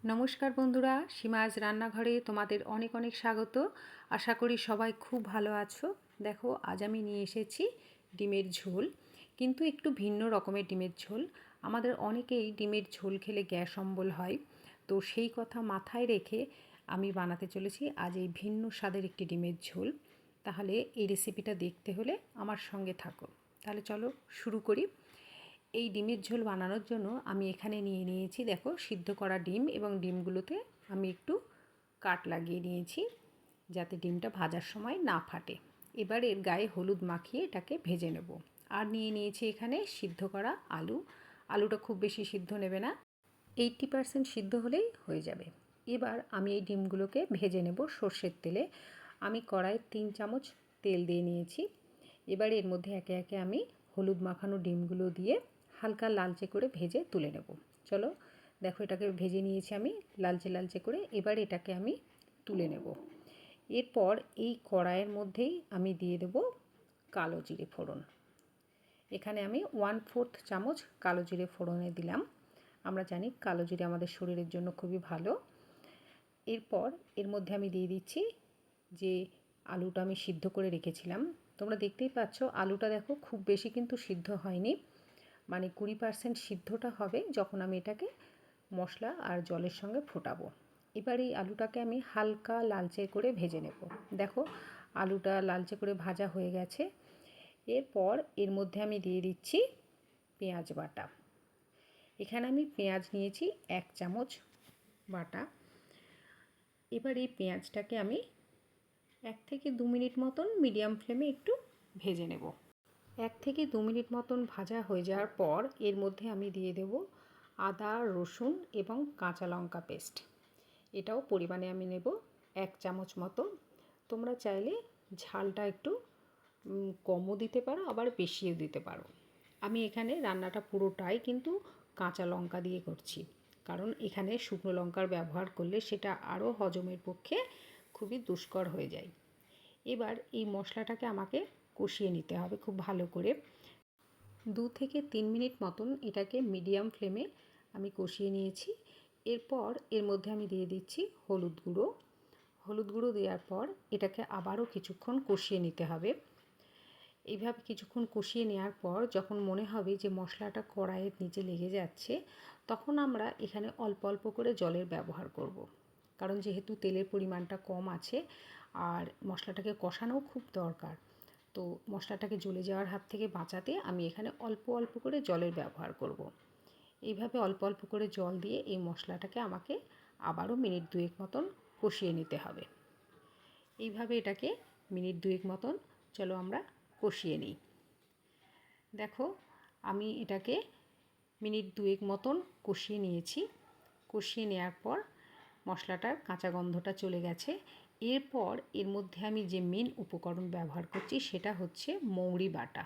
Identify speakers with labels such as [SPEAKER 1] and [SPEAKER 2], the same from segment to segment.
[SPEAKER 1] নমস্কার বন্ধুরা, সীমাজ রান্নাঘরে তোমাদের অনেক অনেক স্বাগত। আশা করি সবাই খুব ভালো আছো। দেখো, আজ আমি নিয়ে এসেছি ডিমের ঝোল, কিন্তু একটু ভিন্ন রকমের ডিমের ঝোল। আমাদের অনেকেই ডিমের ঝোল খেলে গ্যাস অম্বল হয়, তো সেই কথা মাথায় রেখে আমি বানাতে চলেছি আজ এই ভিন্ন স্বাদের একটি ডিমের ঝোল। তাহলে এই রেসিপিটা দেখতে হলে আমার সঙ্গে থাকো। তাহলে চলো শুরু করি। এই ডিমের ঝোল বানানোর জন্য আমি এখানে নিয়ে নিয়েছি, দেখো, সিদ্ধ করা ডিম, এবং ডিমগুলোতে আমি একটু কাট লাগিয়ে নিয়েছি যাতে ডিমটা ভাজার সময় না ফাটে। এবার এর গায়ে হলুদ মাখিয়ে এটাকে ভেজে নেব। আর নিয়ে নিয়েছি এখানে সিদ্ধ করা আলু। আলুটা খুব বেশি সিদ্ধ নেবে না, 80% সিদ্ধ হলেই হয়ে যাবে। এবার আমি এই ডিমগুলোকে ভেজে নেব সর্ষের তেলে। আমি কড়াইয়ে 3 চামচ তেল দিয়ে নিয়েছি। এবার এর মধ্যে একে একে আমি হলুদ মাখানো ডিমগুলো দিয়ে হালকা লালচে করে ভেজে তুলে নেব। চলো দেখো, এটাকে ভেজে নিয়েছি আমি লালচে লালচে করে। এবার এটাকে আমি তুলে নেব। এরপর এই কড়াইয়ের মধ্যেই আমি দিয়ে দেব কালো জিরে ফোড়ন। এখানে আমি 1/4 চামচ কালো জিরে ফোড়নে দিলাম। আমরা জানি কালো জিরে আমাদের শরীরের জন্য খুবই ভালো। এরপর এর মধ্যে আমি দিয়ে দিচ্ছি যে আলুটা আমি সিদ্ধ করে রেখেছিলাম। তোমরা দেখতেই পাচ্ছ আলুটা দেখো খুব বেশি কিন্তু সিদ্ধ হয়নি, মানে 20% সিদ্ধটা হবে যখন আমি এটাকে মশলা আর জলের সঙ্গে ফোটাবো। এবার এই আলুটাকে আমি হালকা লালচে করে ভেজে নেব। দেখো, আলুটা লালচে করে ভাজা হয়ে গেছে। এরপর এর মধ্যে আমি দিয়ে দিচ্ছি পেঁয়াজ বাটা। এখানে আমি পেঁয়াজ নিয়েছি 1 চামচ বাটা। এবার এই পেঁয়াজটাকে আমি 1 থেকে 2 মিনিট মতন মিডিয়াম ফ্লেমে একটু ভেজে নেব। 1 থেকে 2 মিনিট মতন ভাজা হয়ে যাওয়ার পর এর মধ্যে আমি দিয়ে দেব আদা, রসুন এবং কাঁচা লঙ্কা পেস্ট। এটাও পরিমাণে আমি নেব 1 চামচ মতো। তোমরা চাইলে ঝালটা একটু কমও দিতে পারো, আবার বেশিও দিতে পারো। আমি এখানে রান্নাটা পুরোটাই কিন্তু কাঁচা লঙ্কা দিয়ে করছি, কারণ এখানে শুকনো লঙ্কার ব্যবহার করলে সেটা আরও হজমের পক্ষে খুবই দুষ্কর হয়ে যায়। এবার এই মশলাটাকে আমাকে কষিয়ে নিতে হবে খুব ভালো করে। 2 থেকে 3 মিনিট মতন এটাকে মিডিয়াম ফ্লেমে আমি কষিয়ে নিয়েছি। এরপর এর মধ্যে আমি দিয়ে দিচ্ছি হলুদ গুঁড়ো। হলুদ গুঁড়ো দেওয়ার পর এটাকে আবারও কিছুক্ষণ কষিয়ে নিতে হবে। এইভাবে কিছুক্ষণ কষিয়ে নেওয়ার পর যখন মনে হবে যে মশলাটা কড়াইয়ের নিচে লেগে যাচ্ছে, তখন আমরা এখানে অল্প অল্প করে জলের ব্যবহার করব। কারণ যেহেতু তেলের পরিমাণটা কম আছে আর মশলাটাকে কষানোও খুব দরকার, তো মশলাটাকে জ্বলে যাওয়ার হাত থেকে বাঁচাতে আমি এখানে অল্প অল্প করে জলের ব্যবহার করব। এইভাবে অল্প অল্প করে জল দিয়ে এই মশলাটাকে আমাকে আবারও মিনিট 2 মতন কষিয়ে নিতে হবে। এইভাবে এটাকে মিনিট 2 মতন চলো আমরা কষিয়ে নিই। দেখো, আমি এটাকে মিনিট 2 মতন কষিয়ে নিয়েছি। কষিয়ে নেওয়ার পর মশলাটার কাঁচা গন্ধটা চলে গেছে। এরপর এর মধ্যে আমি যে মেন উপকরণ ব্যবহার করছি সেটা হচ্ছে মৌরি বাটা।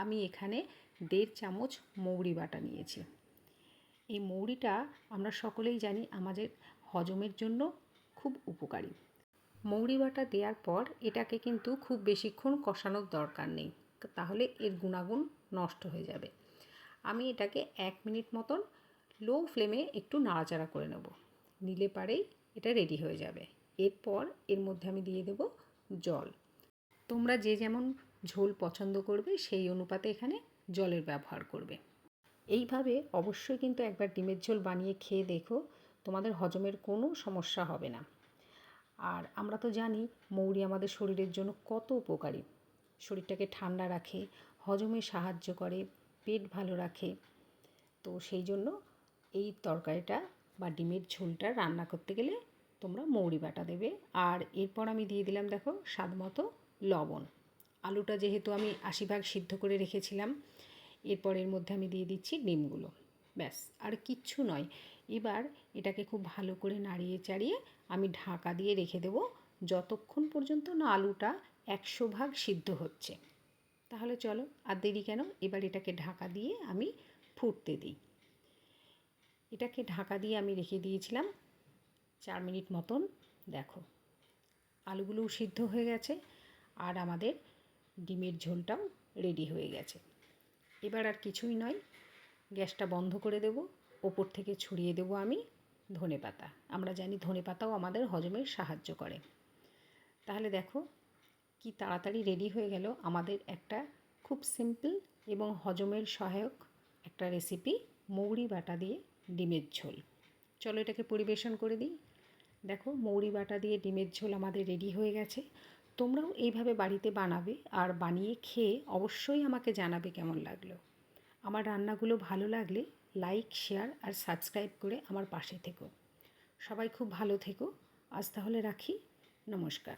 [SPEAKER 1] আমি এখানে 1.5 চামচ মৌরি বাটা নিয়েছি। এই মৌরিটা আমরা সকলেই জানি আমাদের হজমের জন্য খুব উপকারী। মৌরি বাটা দেওয়ার পর এটাকে কিন্তু খুব বেশিক্ষণ কষানোর দরকার নেই, তাহলে এর গুণাগুণ নষ্ট হয়ে যাবে। আমি এটাকে 1 মিনিট মতন লো ফ্লেমে একটু নাড়াচাড়া করে নেব, নিলে পারেই এটা রেডি হয়ে যাবে। এরপর এর মধ্যে আমি দিয়ে দেব জল। তোমরা যে যেমন ঝোল পছন্দ করবে সেই অনুপাতে এখানে জলের ব্যবহার করবে। এইভাবে অবশ্যই কিন্তু একবার ডিমের ঝোল বানিয়ে খেয়ে দেখো, তোমাদের হজমের কোনো সমস্যা হবে না। আর আমরা তো জানি মৌরি আমাদের শরীরের জন্য কত উপকারী। শরীরটাকে ঠান্ডা রাখে, হজমে সাহায্য করে, পেট ভালো রাখে। তো সেই জন্য এই তরকারিটা বা ডিমের ঝোলটা রান্না করতে গেলে তোমরা মৌরি বাটা দেবে। আর এরপর আমি দিয়ে দিলাম, দেখো, স্বাদমতো লবণ। আলুটা যেহেতু আমি 80% সিদ্ধ করে রেখেছিলাম, এরপর এর মধ্যে আমি দিয়ে দিচ্ছি ডিমগুলো। ব্যাস, আর কিচ্ছু নয়। এবার এটাকে খুব ভালো করে নাড়িয়ে চাড়িয়ে আমি ঢাকা দিয়ে রেখে দেবো যতক্ষণ পর্যন্ত না আলুটা 100% সিদ্ধ হচ্ছে। তাহলে চলো আর দেরি কেন, এবার এটাকে ঢাকা দিয়ে আমি ফুটতে দিই। এটাকে ঢাকা দিয়ে আমি রেখে দিয়েছিলাম 4 মিনিট মতন। দেখো, আলুগুলোও সিদ্ধ হয়ে গেছে আর আমাদের ডিমের ঝোলটাও রেডি হয়ে গেছে। এবার আর কিছুই নয়, গ্যাসটা বন্ধ করে দেব, ওপর থেকে ছড়িয়ে দেবো আমি ধনেপাতা। আমরা জানি ধনেপাতাও আমাদের হজমের সাহায্য করে। তাহলে দেখো কি তাড়াতাড়ি রেডি হয়ে গেল আমাদের একটা খুব সিম্পল এবং হজমের সহায়ক একটা রেসিপি, মৌরি বাটা দিয়ে ডিমের ঝোল। চলো এটাকে পরিবেশন করে দিই। দেখো মৌরি বাটা দিয়ে ডিমের ঝোল আমাদের রেডি হয়ে গেছে। তোমরাও এইভাবে বাড়িতে বানাবে আর বানিয়ে খেয়ে অবশ্যই আমাকে জানাবে কেমন লাগলো। আমার রান্নাগুলো ভালো লাগলে লাইক, শেয়ার আর সাবস্ক্রাইব করে আমার পাশে থেকো। সবাই খুব ভালো থেকো। আজ তাহলে রাখি। নমস্কার।